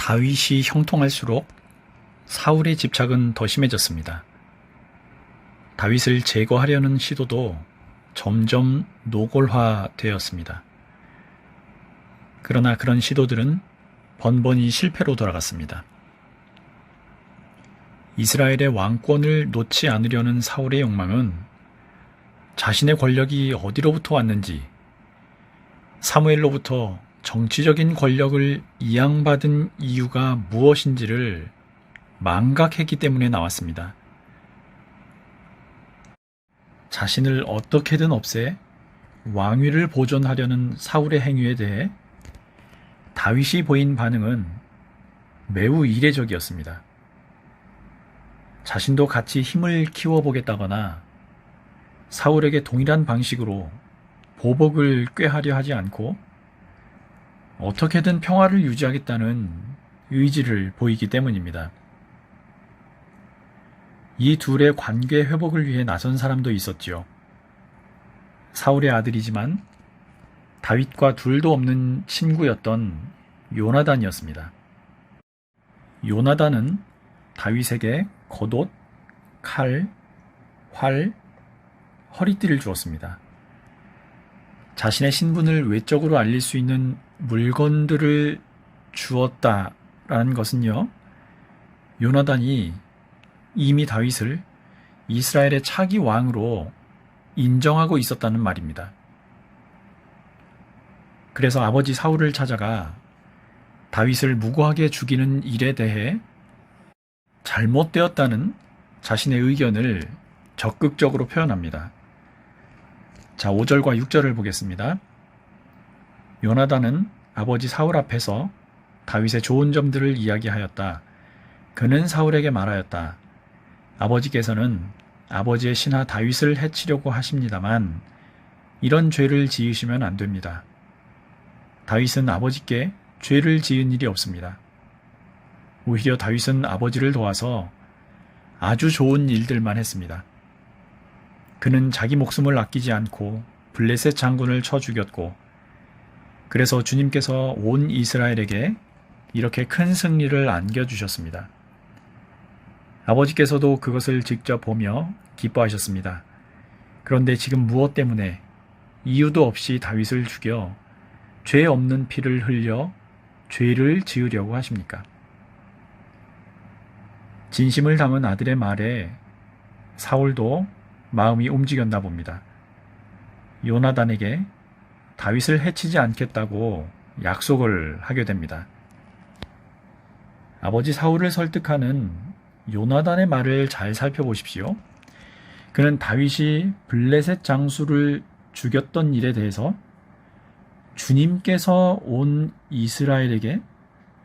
다윗이 형통할수록 사울의 집착은 더 심해졌습니다. 다윗을 제거하려는 시도도 점점 노골화되었습니다. 그러나 그런 시도들은 번번이 실패로 돌아갔습니다. 이스라엘의 왕권을 놓지 않으려는 사울의 욕망은 자신의 권력이 어디로부터 왔는지, 사무엘로부터 정치적인 권력을 이양받은 이유가 무엇인지를 망각했기 때문에 나왔습니다. 자신을 어떻게든 없애 왕위를 보존하려는 사울의 행위에 대해 다윗이 보인 반응은 매우 이례적이었습니다. 자신도 같이 힘을 키워보겠다거나 사울에게 동일한 방식으로 보복을 꾀하려 하지 않고 어떻게든 평화를 유지하겠다는 의지를 보이기 때문입니다. 이 둘의 관계 회복을 위해 나선 사람도 있었지요. 사울의 아들이지만 다윗과 둘도 없는 친구였던 요나단이었습니다. 요나단은 다윗에게 겉옷, 칼, 활, 허리띠를 주었습니다. 자신의 신분을 외적으로 알릴 수 있는 물건들을 주었다라는 것은요, 요나단이 이미 다윗을 이스라엘의 차기 왕으로 인정하고 있었다는 말입니다. 그래서 아버지 사울을 찾아가 다윗을 무고하게 죽이는 일에 대해 잘못되었다는 자신의 의견을 적극적으로 표현합니다. 자, 5절과 6절을 보겠습니다. 요나단은 아버지 사울 앞에서 다윗의 좋은 점들을 이야기하였다. 그는 사울에게 말하였다. 아버지께서는 아버지의 신하 다윗을 해치려고 하십니다만 이런 죄를 지으시면 안 됩니다. 다윗은 아버지께 죄를 지은 일이 없습니다. 오히려 다윗은 아버지를 도와서 아주 좋은 일들만 했습니다. 그는 자기 목숨을 아끼지 않고 블레셋 장군을 쳐 죽였고, 그래서 주님께서 온 이스라엘에게 이렇게 큰 승리를 안겨주셨습니다. 아버지께서도 그것을 직접 보며 기뻐하셨습니다. 그런데 지금 무엇 때문에 이유도 없이 다윗을 죽여 죄 없는 피를 흘려 죄를 지으려고 하십니까? 진심을 담은 아들의 말에 사울도 마음이 움직였나 봅니다. 요나단에게 다윗을 해치지 않겠다고 약속을 하게 됩니다. 아버지 사울을 설득하는 요나단의 말을 잘 살펴보십시오. 그는 다윗이 블레셋 장수를 죽였던 일에 대해서 주님께서 온 이스라엘에게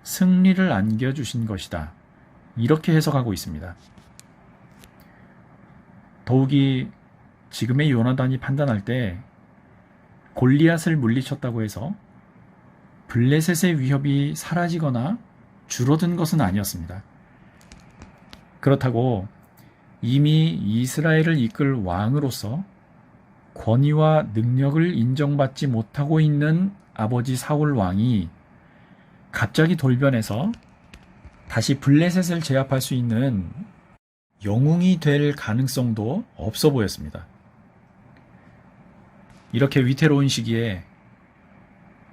승리를 안겨주신 것이다, 이렇게 해석하고 있습니다. 더욱이 지금의 요나단이 판단할 때 골리앗을 물리쳤다고 해서 블레셋의 위협이 사라지거나 줄어든 것은 아니었습니다. 그렇다고 이미 이스라엘을 이끌 왕으로서 권위와 능력을 인정받지 못하고 있는 아버지 사울 왕이 갑자기 돌변해서 다시 블레셋을 제압할 수 있는 영웅이 될 가능성도 없어 보였습니다. 이렇게 위태로운 시기에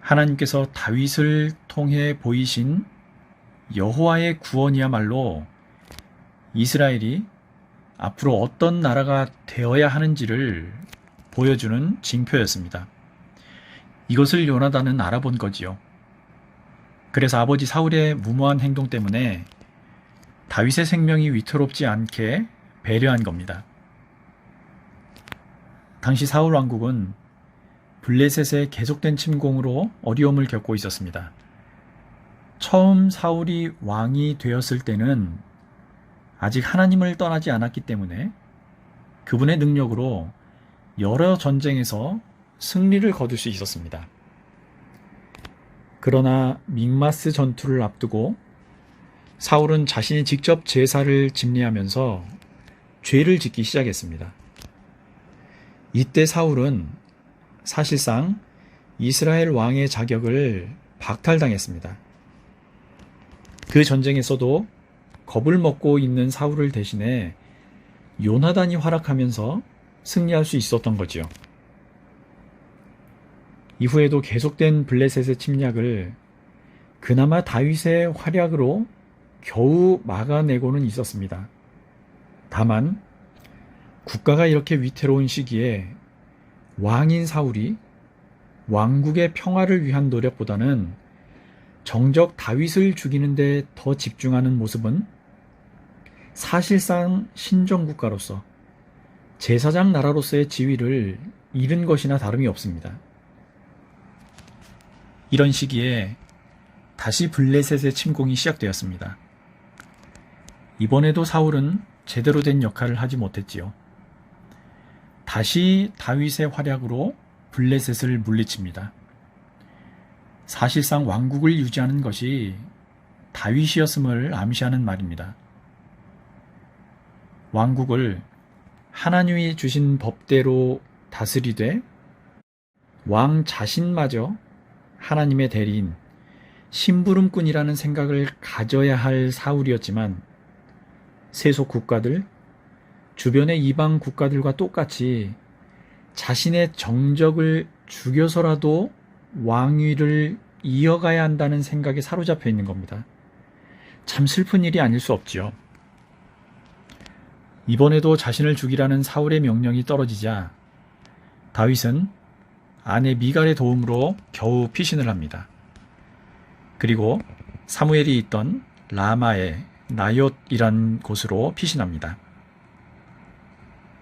하나님께서 다윗을 통해 보이신 여호와의 구원이야말로 이스라엘이 앞으로 어떤 나라가 되어야 하는지를 보여주는 징표였습니다. 이것을 요나단은 알아본 거지요. 그래서 아버지 사울의 무모한 행동 때문에 다윗의 생명이 위태롭지 않게 배려한 겁니다. 당시 사울 왕국은 블레셋의 계속된 침공으로 어려움을 겪고 있었습니다. 처음 사울이 왕이 되었을 때는 아직 하나님을 떠나지 않았기 때문에 그분의 능력으로 여러 전쟁에서 승리를 거둘 수 있었습니다. 그러나 믹마스 전투를 앞두고 사울은 자신이 직접 제사를 집례하면서 죄를 짓기 시작했습니다. 이때 사울은 사실상 이스라엘 왕의 자격을 박탈당했습니다. 그 전쟁에서도 겁을 먹고 있는 사울을 대신해 요나단이 활약하면서 승리할 수 있었던 거지요. 이후에도 계속된 블레셋의 침략을 그나마 다윗의 활약으로 겨우 막아내고는 있었습니다. 다만 국가가 이렇게 위태로운 시기에 왕인 사울이 왕국의 평화를 위한 노력보다는 정적 다윗을 죽이는 데 더 집중하는 모습은 사실상 신정국가로서 제사장 나라로서의 지위를 잃은 것이나 다름이 없습니다. 이런 시기에 다시 블레셋의 침공이 시작되었습니다. 이번에도 사울은 제대로 된 역할을 하지 못했지요. 다시 다윗의 활약으로 블레셋을 물리칩니다. 사실상 왕국을 유지하는 것이 다윗이었음을 암시하는 말입니다. 왕국을 하나님이 주신 법대로 다스리되 왕 자신마저 하나님의 대리인 심부름꾼이라는 생각을 가져야 할 사울이었지만 세속 국가들, 주변의 이방 국가들과 똑같이 자신의 정적을 죽여서라도 왕위를 이어가야 한다는 생각에 사로잡혀 있는 겁니다. 참 슬픈 일이 아닐 수 없지요. 이번에도 자신을 죽이라는 사울의 명령이 떨어지자 다윗은 아내 미갈의 도움으로 겨우 피신을 합니다. 그리고 사무엘이 있던 라마의 나옅이란 곳으로 피신합니다.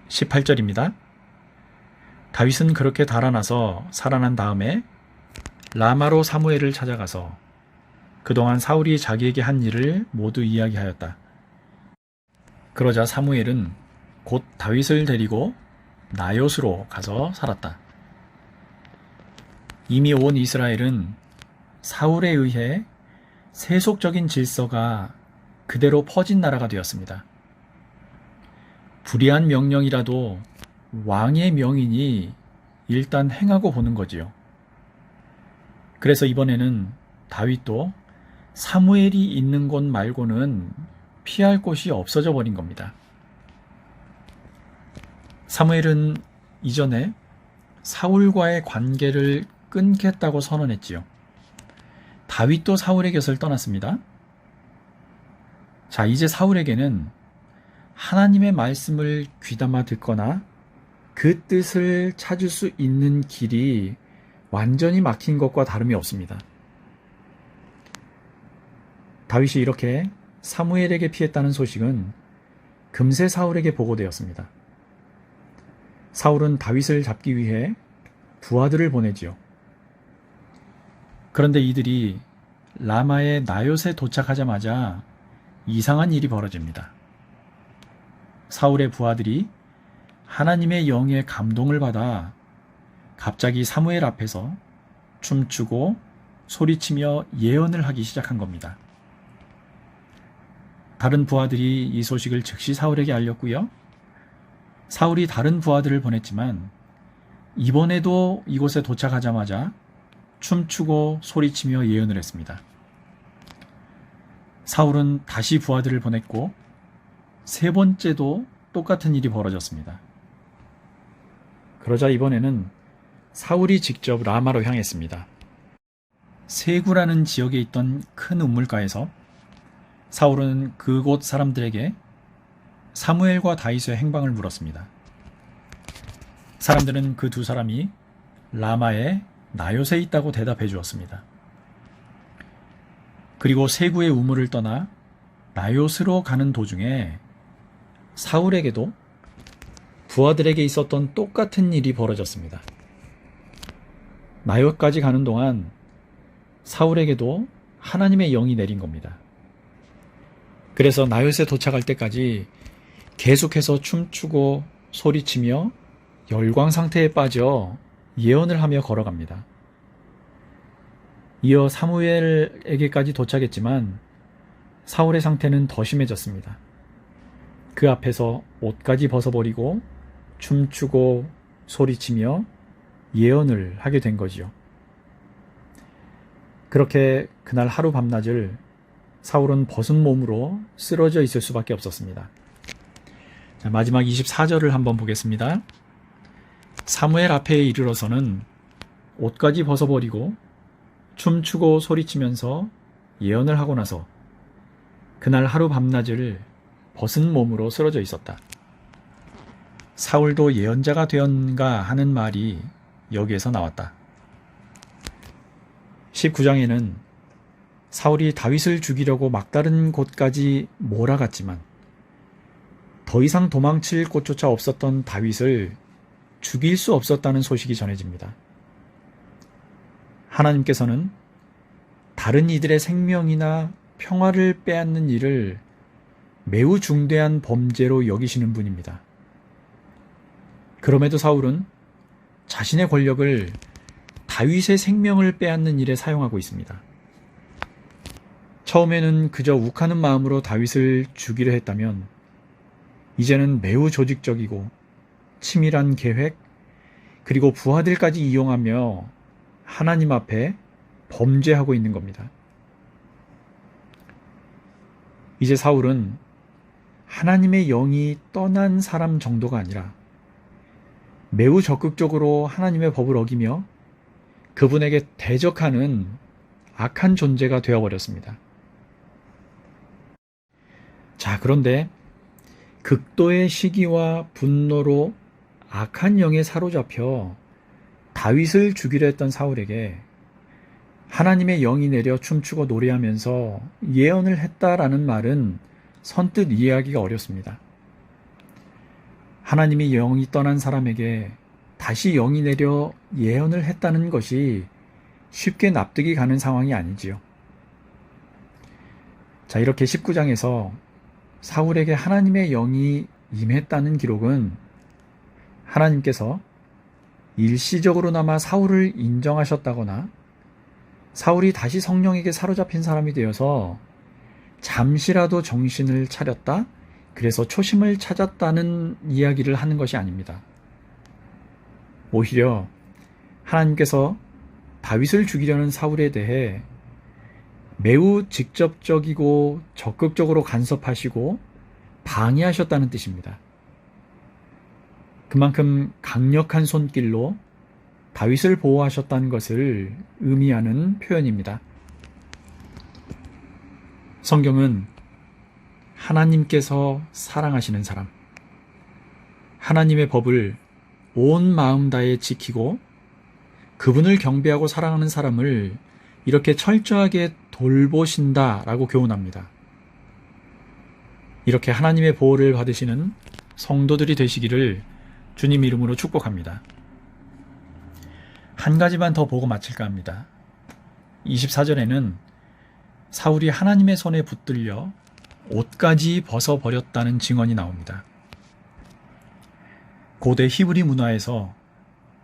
18절입니다. 다윗은 그렇게 달아나서 살아난 다음에 라마로 사무엘을 찾아가서 그동안 사울이 자기에게 한 일을 모두 이야기하였다. 그러자 사무엘은 곧 다윗을 데리고 나옅으로 가서 살았다. 이미 온 이스라엘은 사울에 의해 세속적인 질서가 그대로 퍼진 나라가 되었습니다. 불의한 명령이라도 왕의 명인이 일단 행하고 보는 거지요. 그래서 이번에는 다윗도 사무엘이 있는 곳 말고는 피할 곳이 없어져 버린 겁니다. 사무엘은 이전에 사울과의 관계를 끊겠다고 선언했지요. 다윗도 사울의 곁을 떠났습니다. 자, 이제 사울에게는 하나님의 말씀을 귀담아 듣거나 그 뜻을 찾을 수 있는 길이 완전히 막힌 것과 다름이 없습니다. 다윗이 이렇게 사무엘에게 피했다는 소식은 금세 사울에게 보고되었습니다. 사울은 다윗을 잡기 위해 부하들을 보내지요. 그런데 이들이 라마의 나옅에 도착하자마자 이상한 일이 벌어집니다. 사울의 부하들이 하나님의 영의 감동을 받아 갑자기 사무엘 앞에서 춤추고 소리치며 예언을 하기 시작한 겁니다. 다른 부하들이 이 소식을 즉시 사울에게 알렸고요. 사울이 다른 부하들을 보냈지만 이번에도 이곳에 도착하자마자 춤추고 소리치며 예언을 했습니다. 사울은 다시 부하들을 보냈고 세 번째도 똑같은 일이 벌어졌습니다. 그러자 이번에는 사울이 직접 라마로 향했습니다. 세구라는 지역에 있던 큰 우물가에서 사울은 그곳 사람들에게 사무엘과 다윗의 행방을 물었습니다. 사람들은 그 두 사람이 라마의 나옅에 있다고 대답해 주었습니다. 그리고 세구의 우물을 떠나 나옅으로 가는 도중에 사울에게도 부하들에게 있었던 똑같은 일이 벌어졌습니다. 나옅까지 가는 동안 사울에게도 하나님의 영이 내린 겁니다. 그래서 나옅에 도착할 때까지 계속해서 춤추고 소리치며 열광 상태에 빠져 예언을 하며 걸어갑니다. 이어 사무엘에게까지 도착했지만 사울의 상태는 더 심해졌습니다. 그 앞에서 옷까지 벗어버리고 춤추고 소리치며 예언을 하게 된 거지요. 그렇게 그날 하루 밤낮을 사울은 벗은 몸으로 쓰러져 있을 수밖에 없었습니다. 자, 마지막 24절을 한번 보겠습니다. 사무엘 앞에 이르러서는 옷까지 벗어버리고 춤추고 소리치면서 예언을 하고 나서 그날 하루 밤낮을 벗은 몸으로 쓰러져 있었다. 사울도 예언자가 되었는가 하는 말이 여기에서 나왔다. 19장에는 사울이 다윗을 죽이려고 막다른 곳까지 몰아갔지만 더 이상 도망칠 곳조차 없었던 다윗을 죽일 수 없었다는 소식이 전해집니다. 하나님께서는 다른 이들의 생명이나 평화를 빼앗는 일을 매우 중대한 범죄로 여기시는 분입니다. 그럼에도 사울은 자신의 권력을 다윗의 생명을 빼앗는 일에 사용하고 있습니다. 처음에는 그저 욱하는 마음으로 다윗을 죽이려 했다면 이제는 매우 조직적이고 치밀한 계획 그리고 부하들까지 이용하며 하나님 앞에 범죄하고 있는 겁니다. 이제 사울은 하나님의 영이 떠난 사람 정도가 아니라 매우 적극적으로 하나님의 법을 어기며 그분에게 대적하는 악한 존재가 되어버렸습니다. 자, 그런데 극도의 시기와 분노로 악한 영에 사로잡혀 다윗을 죽이려 했던 사울에게 하나님의 영이 내려 춤추고 노래하면서 예언을 했다라는 말은 선뜻 이해하기가 어렵습니다. 하나님의 영이 떠난 사람에게 다시 영이 내려 예언을 했다는 것이 쉽게 납득이 가는 상황이 아니지요. 자, 이렇게 19장에서 사울에게 하나님의 영이 임했다는 기록은 하나님께서 일시적으로나마 사울을 인정하셨다거나 사울이 다시 성령에게 사로잡힌 사람이 되어서 잠시라도 정신을 차렸다, 그래서 초심을 찾았다는 이야기를 하는 것이 아닙니다. 오히려 하나님께서 다윗을 죽이려는 사울에 대해 매우 직접적이고 적극적으로 간섭하시고 방해하셨다는 뜻입니다. 그만큼 강력한 손길로 다윗을 보호하셨다는 것을 의미하는 표현입니다. 성경은 하나님께서 사랑하시는 사람, 하나님의 법을 온 마음 다해 지키고 그분을 경배하고 사랑하는 사람을 이렇게 철저하게 돌보신다라고 교훈합니다. 이렇게 하나님의 보호를 받으시는 성도들이 되시기를 주님 이름으로 축복합니다. 한 가지만 더 보고 마칠까 합니다. 24절에는 사울이 하나님의 손에 붙들려 옷까지 벗어버렸다는 증언이 나옵니다. 고대 히브리 문화에서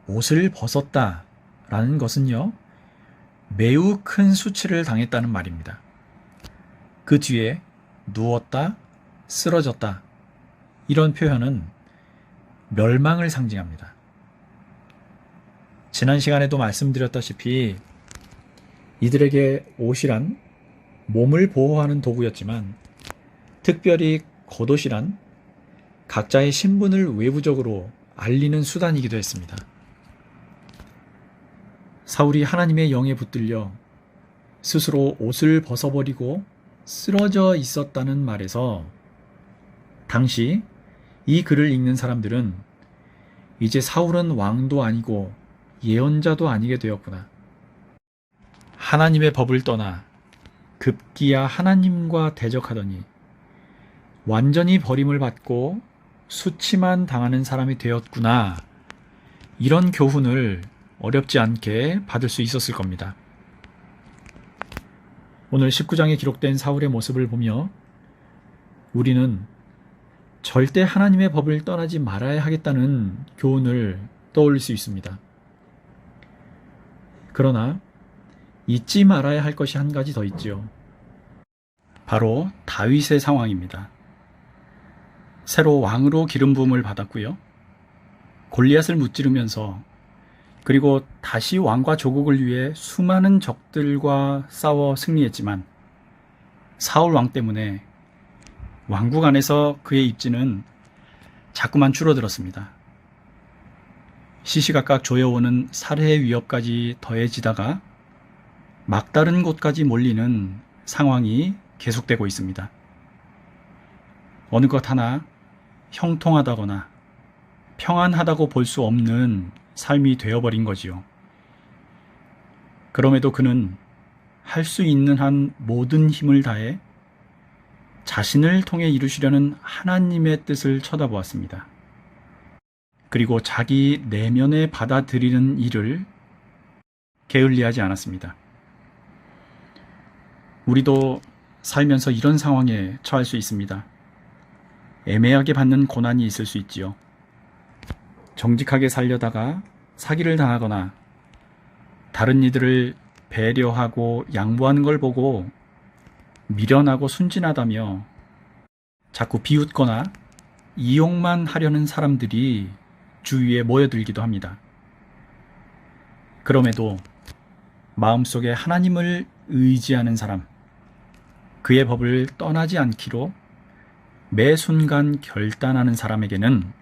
옷을 벗었다라는 것은요, 매우 큰 수치를 당했다는 말입니다. 그 뒤에 누웠다, 쓰러졌다, 이런 표현은 멸망을 상징합니다. 지난 시간에도 말씀드렸다시피 이들에게 옷이란 몸을 보호하는 도구였지만 특별히 겉옷이란 각자의 신분을 외부적으로 알리는 수단이기도 했습니다. 사울이 하나님의 영에 붙들려 스스로 옷을 벗어버리고 쓰러져 있었다는 말에서 당시 이 글을 읽는 사람들은 이제 사울은 왕도 아니고 예언자도 아니게 되었구나. 하나님의 법을 떠나 급기야 하나님과 대적하더니 완전히 버림을 받고 수치만 당하는 사람이 되었구나. 이런 교훈을 어렵지 않게 받을 수 있었을 겁니다. 오늘 19장에 기록된 사울의 모습을 보며 우리는 절대 하나님의 법을 떠나지 말아야 하겠다는 교훈을 떠올릴 수 있습니다. 그러나 잊지 말아야 할 것이 한 가지 더 있지요. 바로 다윗의 상황입니다. 새로 왕으로 기름 부음을 받았고요. 골리앗을 무찌르면서 그리고 다시 왕과 조국을 위해 수많은 적들과 싸워 승리했지만 사울 왕 때문에 왕국 안에서 그의 입지는 자꾸만 줄어들었습니다. 시시각각 조여오는 살해의 위협까지 더해지다가 막다른 곳까지 몰리는 상황이 계속되고 있습니다. 어느 것 하나 형통하다거나 평안하다고 볼 수 없는 삶이 되어버린 거지요. 그럼에도 그는 할 수 있는 한 모든 힘을 다해 자신을 통해 이루시려는 하나님의 뜻을 쳐다보았습니다. 그리고 자기 내면에 받아들이는 일을 게을리하지 않았습니다. 우리도 살면서 이런 상황에 처할 수 있습니다. 애매하게 받는 고난이 있을 수 있지요. 정직하게 살려다가 사기를 당하거나 다른 이들을 배려하고 양보하는 걸 보고 미련하고 순진하다며 자꾸 비웃거나 이용만 하려는 사람들이 주위에 모여들기도 합니다. 그럼에도 마음속에 하나님을 의지하는 사람, 그의 법을 떠나지 않기로 매 순간 결단하는 사람에게는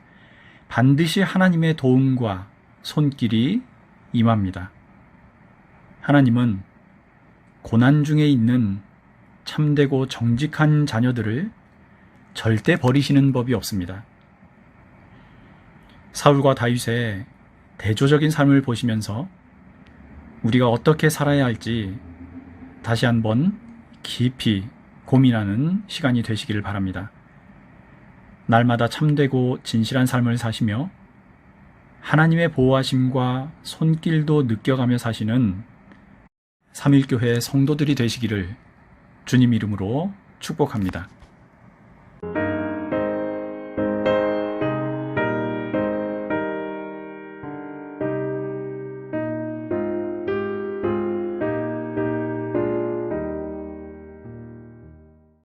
반드시 하나님의 도움과 손길이 임합니다. 하나님은 고난 중에 있는 참되고 정직한 자녀들을 절대 버리시는 법이 없습니다. 사울과 다윗의 대조적인 삶을 보시면서 우리가 어떻게 살아야 할지 다시 한번 깊이 고민하는 시간이 되시기를 바랍니다. 날마다 참되고 진실한 삶을 사시며 하나님의 보호하심과 손길도 느껴가며 사시는 삼일교회 성도들이 되시기를 주님 이름으로 축복합니다.